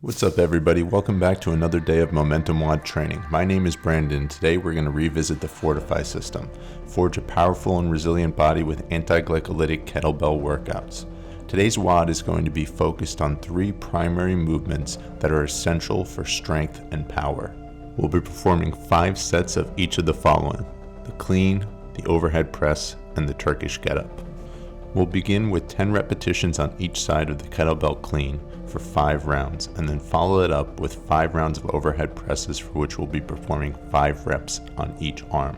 What's up, everybody? Welcome back to another day of Momentum WOD training. My name is Brandon. Today we're going to revisit the Fortify system. Forge a powerful and resilient body with anti-glycolytic kettlebell workouts. Today's WOD is going to be focused on 3 primary movements that are essential for strength and power. We'll be performing 5 sets of each of the following: the clean, the overhead press, and the Turkish Get-Up. We'll begin with 10 repetitions on each side of the kettlebell clean for 5 rounds, and then follow it up with 5 rounds of overhead presses, for which we'll be performing 5 reps on each arm.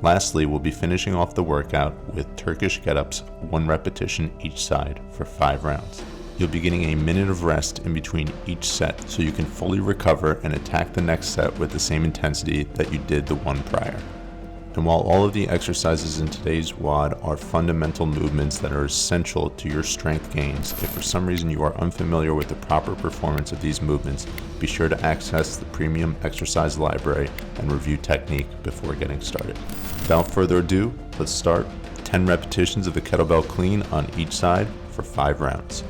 Lastly, we'll be finishing off the workout with Turkish Get-Ups, 1 repetition each side for 5 rounds. You'll be getting a minute of rest in between each set so you can fully recover and attack the next set with the same intensity that you did the one prior. And while all of the exercises in today's WOD are fundamental movements that are essential to your strength gains, if for some reason you are unfamiliar with the proper performance of these movements, be sure to access the premium exercise library and review technique before getting started. Without further ado, let's start. 10 repetitions of the kettlebell clean on each side for 5 rounds.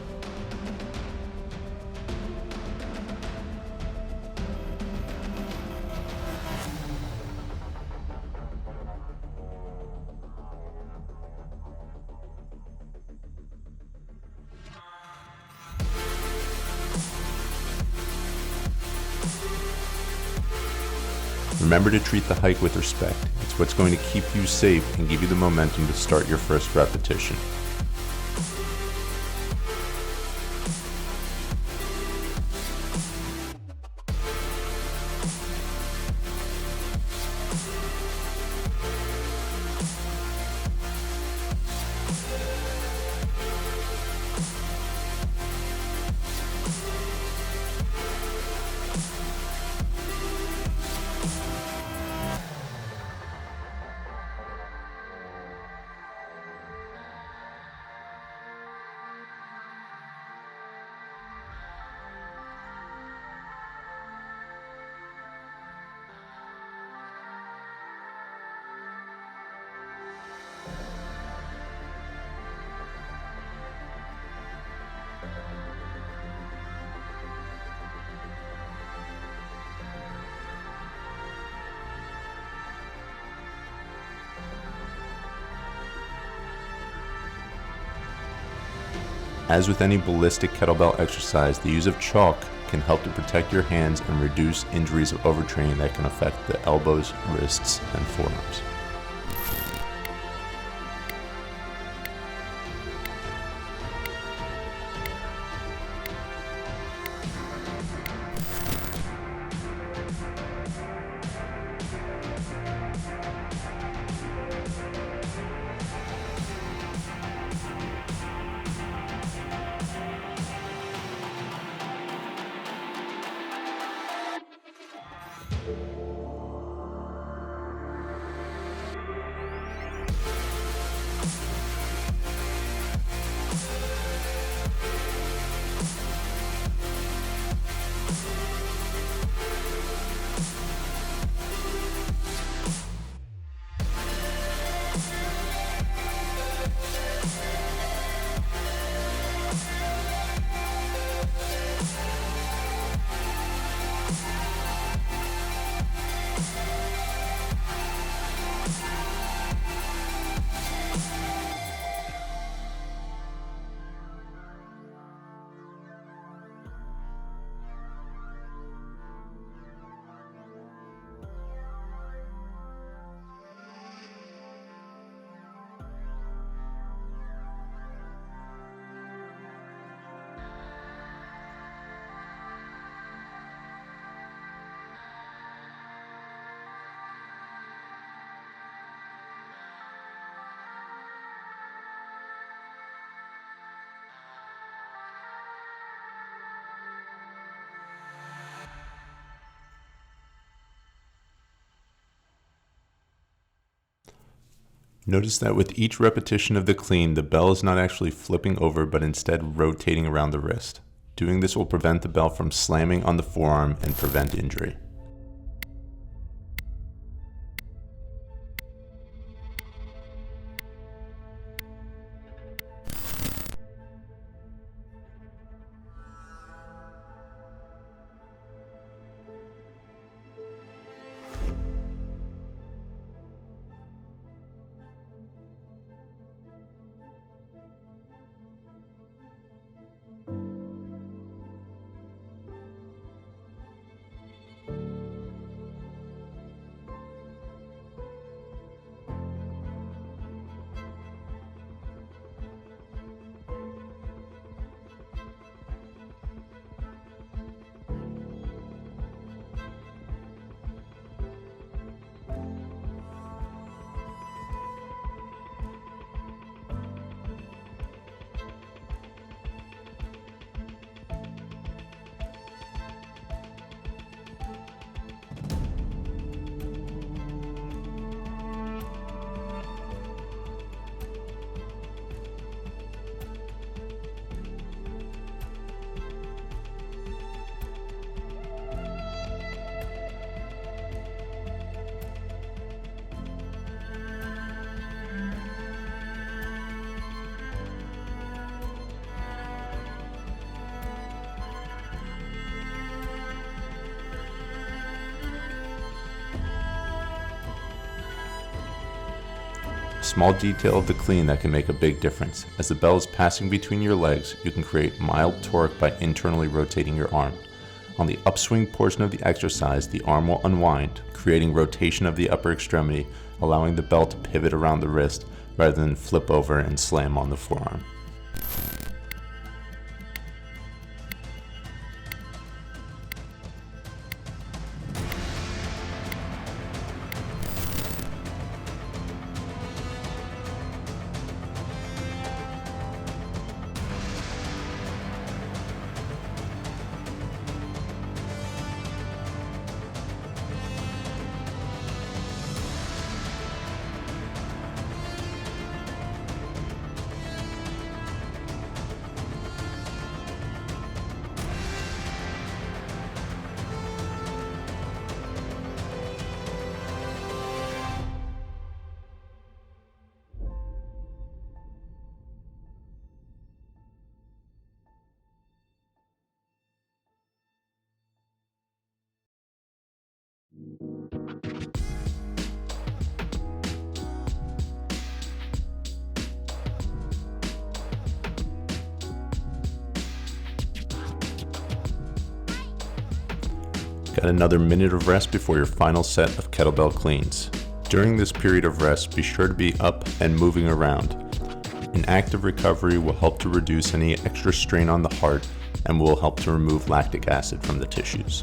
Remember to treat the hike with respect. It's what's going to keep you safe and give you the momentum to start your first repetition. As with any ballistic kettlebell exercise, the use of chalk can help to protect your hands and reduce injuries of overtraining that can affect the elbows, wrists, and forearms. Notice that with each repetition of the clean, the bell is not actually flipping over, but instead rotating around the wrist. Doing this will prevent the bell from slamming on the forearm and prevent injury. Small detail of the clean that can make a big difference. As the bell is passing between your legs, you can create mild torque by internally rotating your arm. On the upswing portion of the exercise, the arm will unwind, creating rotation of the upper extremity, allowing the bell to pivot around the wrist rather than flip over and slam on the forearm. Got another minute of rest before your final set of kettlebell cleans. During this period of rest, be sure to be up and moving around. An active recovery will help to reduce any extra strain on the heart and will help to remove lactic acid from the tissues.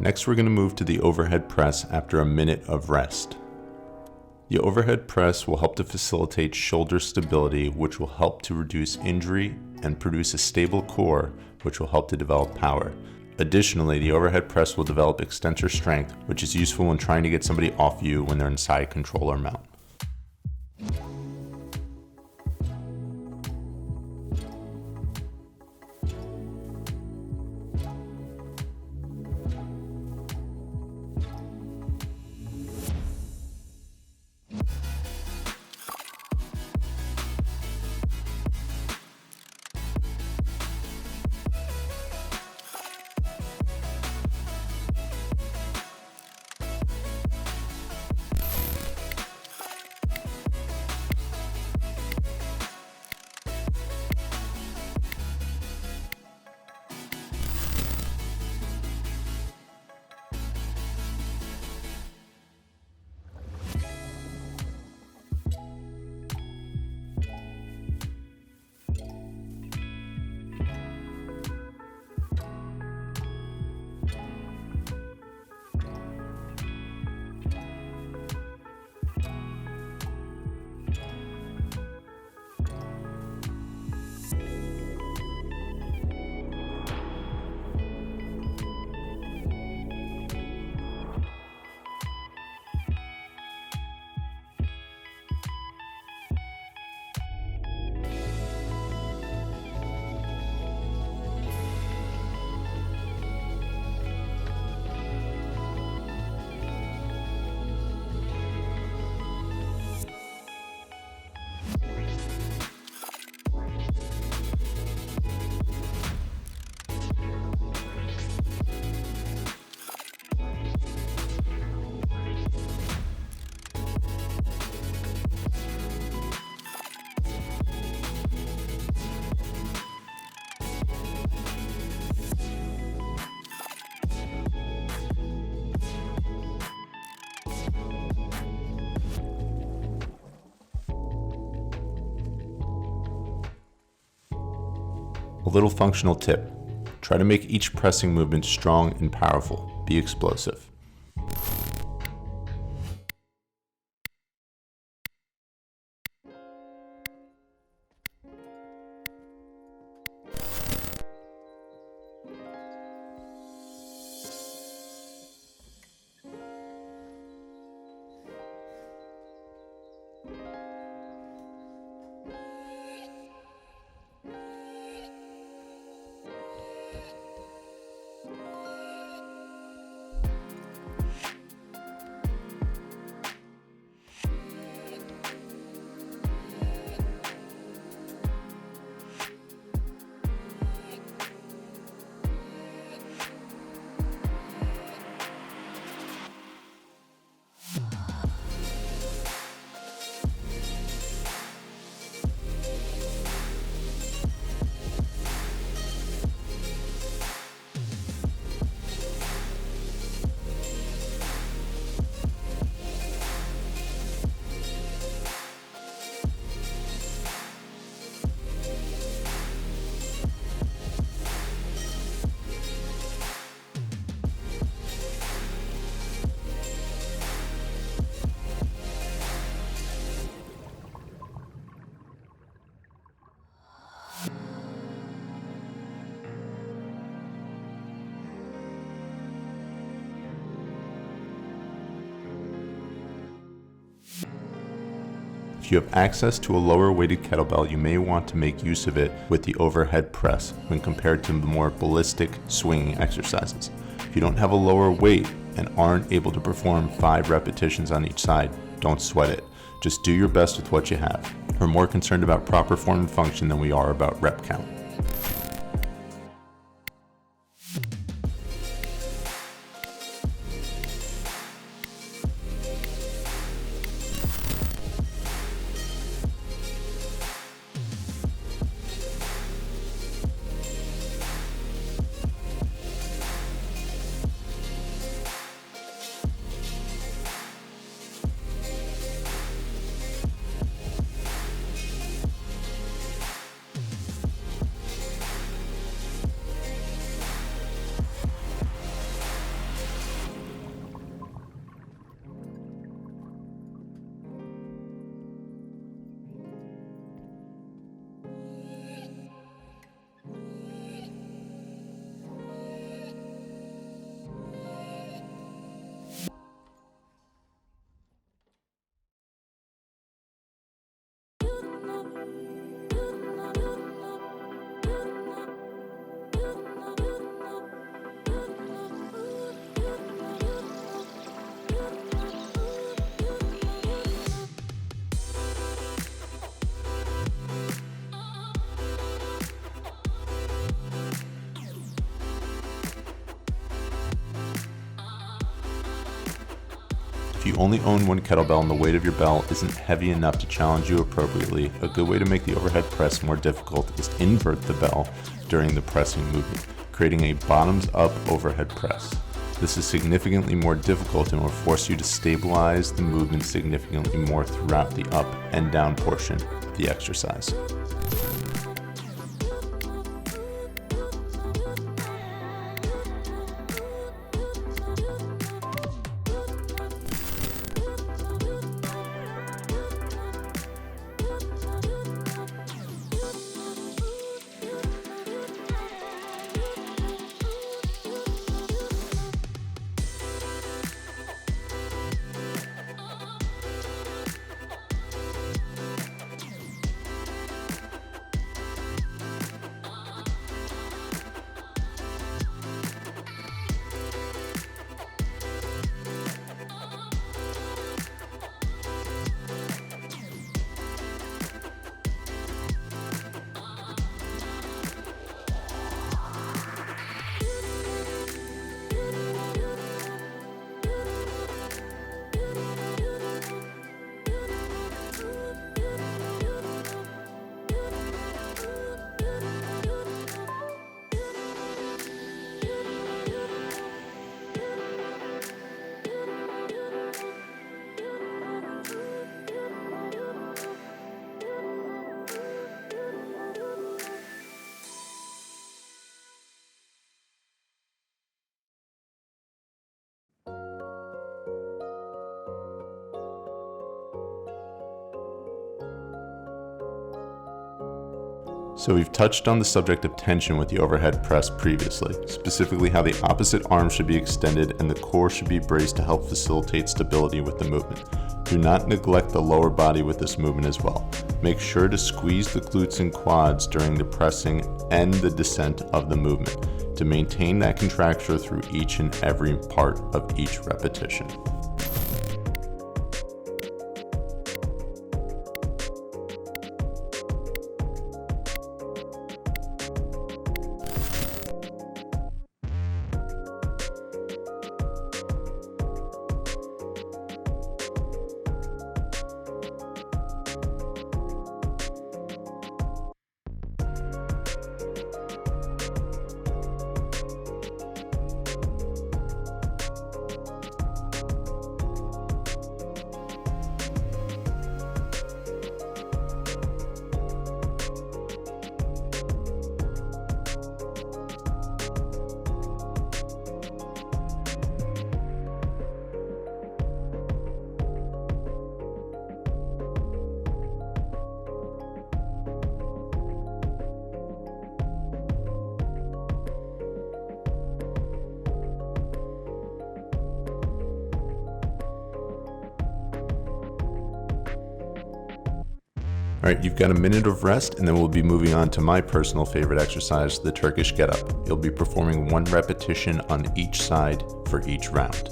Next, we're going to move to the overhead press after a minute of rest. The overhead press will help to facilitate shoulder stability, which will help to reduce injury and produce a stable core, which will help to develop power. Additionally, the overhead press will develop extensor strength, which is useful when trying to get somebody off you when they're in side control or mount. A little functional tip. Try to make each pressing movement strong and powerful. Be explosive. If you have access to a lower weighted kettlebell, you may want to make use of it with the overhead press when compared to the more ballistic swinging exercises. If you don't have a lower weight and aren't able to perform 5 repetitions on each side, don't sweat it. Just do your best with what you have. We're more concerned about proper form and function than we are about rep count. If you only own one kettlebell and the weight of your bell isn't heavy enough to challenge you appropriately, a good way to make the overhead press more difficult is to invert the bell during the pressing movement, creating a bottoms-up overhead press. This is significantly more difficult and will force you to stabilize the movement significantly more throughout the up and down portion of the exercise. So we've touched on the subject of tension with the overhead press previously, specifically how the opposite arm should be extended and the core should be braced to help facilitate stability with the movement. Do not neglect the lower body with this movement as well. Make sure to squeeze the glutes and quads during the pressing and the descent of the movement to maintain that contracture through each and every part of each repetition. Alright, you've got a minute of rest and then we'll be moving on to my personal favorite exercise, the Turkish Get-Up. You'll be performing 1 repetition on each side for each round.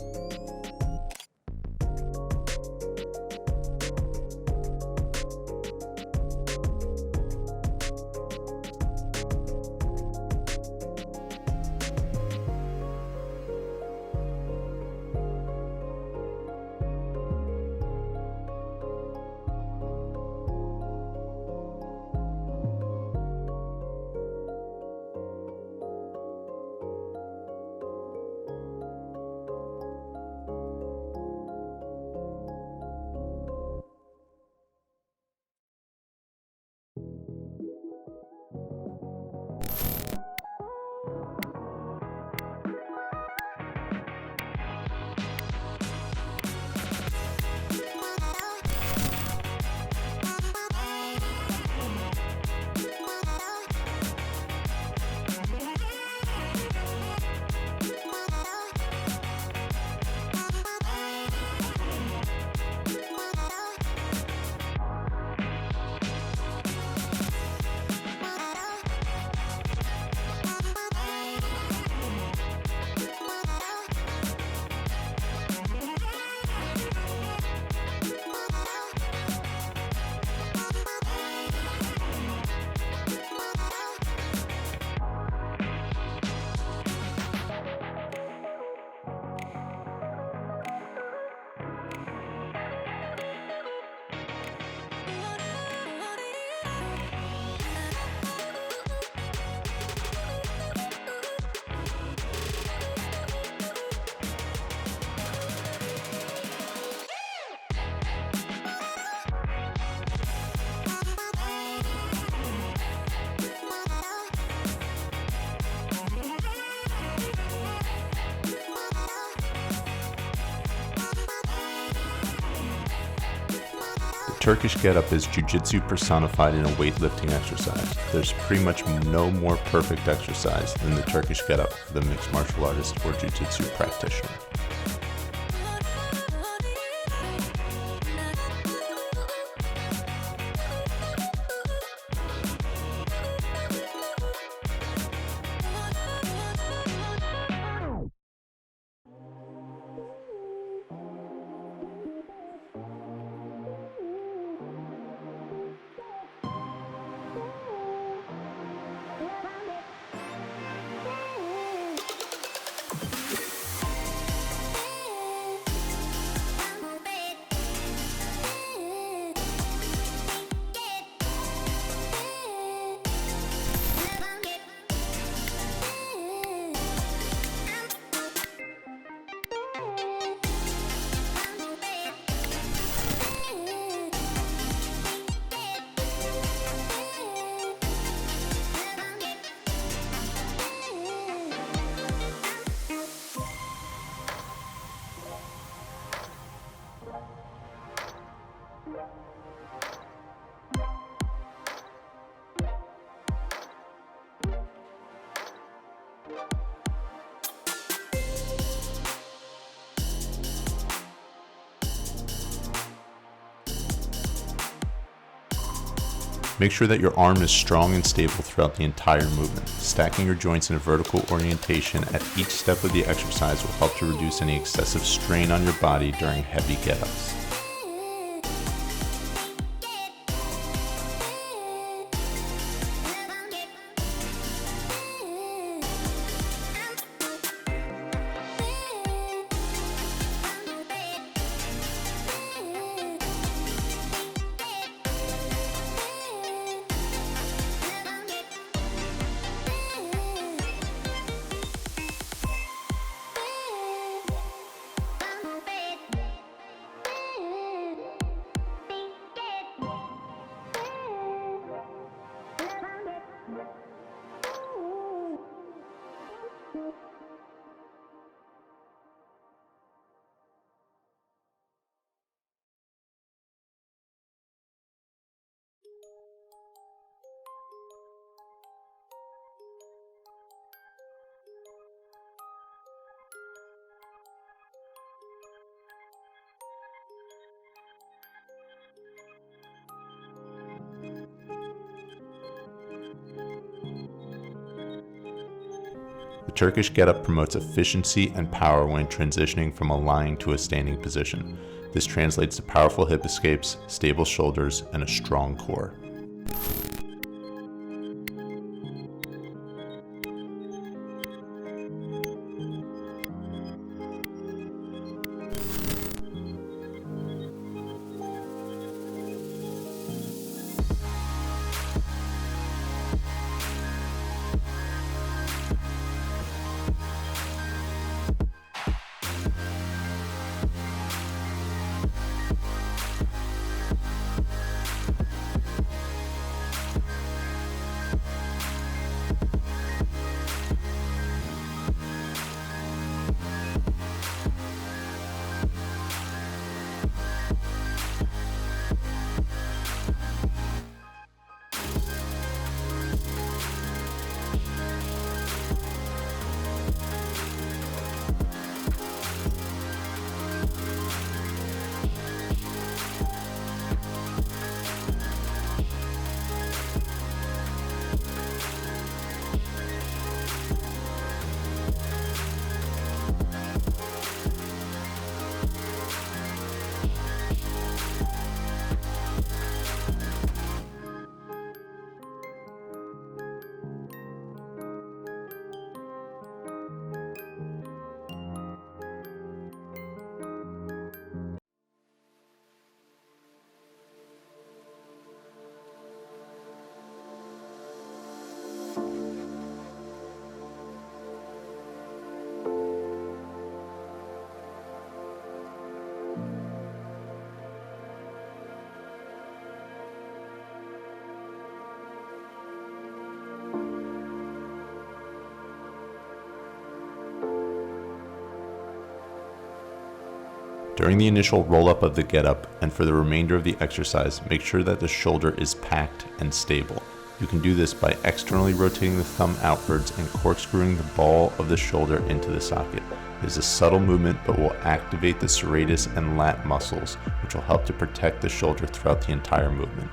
Turkish Get-Up is Jiu Jitsu personified in a weightlifting exercise. There's pretty much no more perfect exercise than the Turkish Get-Up for the mixed martial artist or Jiu Jitsu practitioner. Make sure that your arm is strong and stable throughout the entire movement. Stacking your joints in a vertical orientation at each step of the exercise will help to reduce any excessive strain on your body during heavy get-ups. The Turkish Get-Up promotes efficiency and power when transitioning from a lying to a standing position. This translates to powerful hip escapes, stable shoulders, and a strong core. During the initial roll-up of the get-up and for the remainder of the exercise, make sure that the shoulder is packed and stable. You can do this by externally rotating the thumb outwards and corkscrewing the ball of the shoulder into the socket. It is a subtle movement but will activate the serratus and lat muscles, which will help to protect the shoulder throughout the entire movement.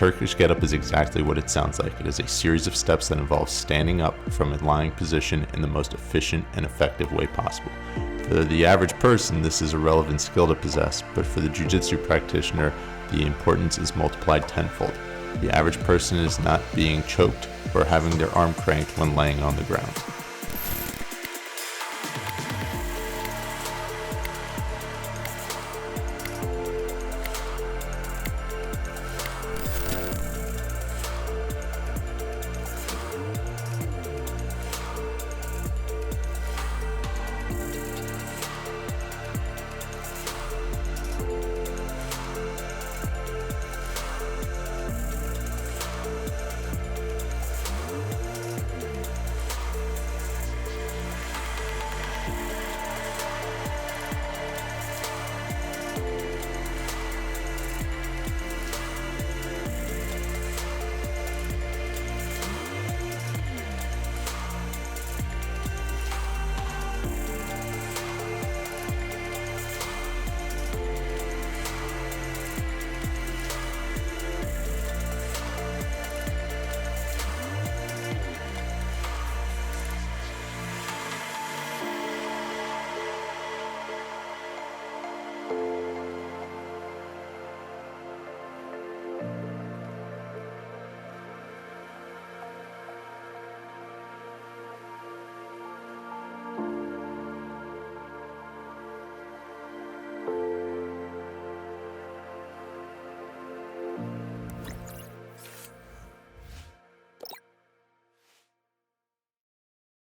Turkish Get-Up is exactly what it sounds like. It is a series of steps that involve standing up from a lying position in the most efficient and effective way possible. For the average person, this is a relevant skill to possess, but for the Jiu Jitsu practitioner, the importance is multiplied tenfold. The average person is not being choked or having their arm cranked when laying on the ground.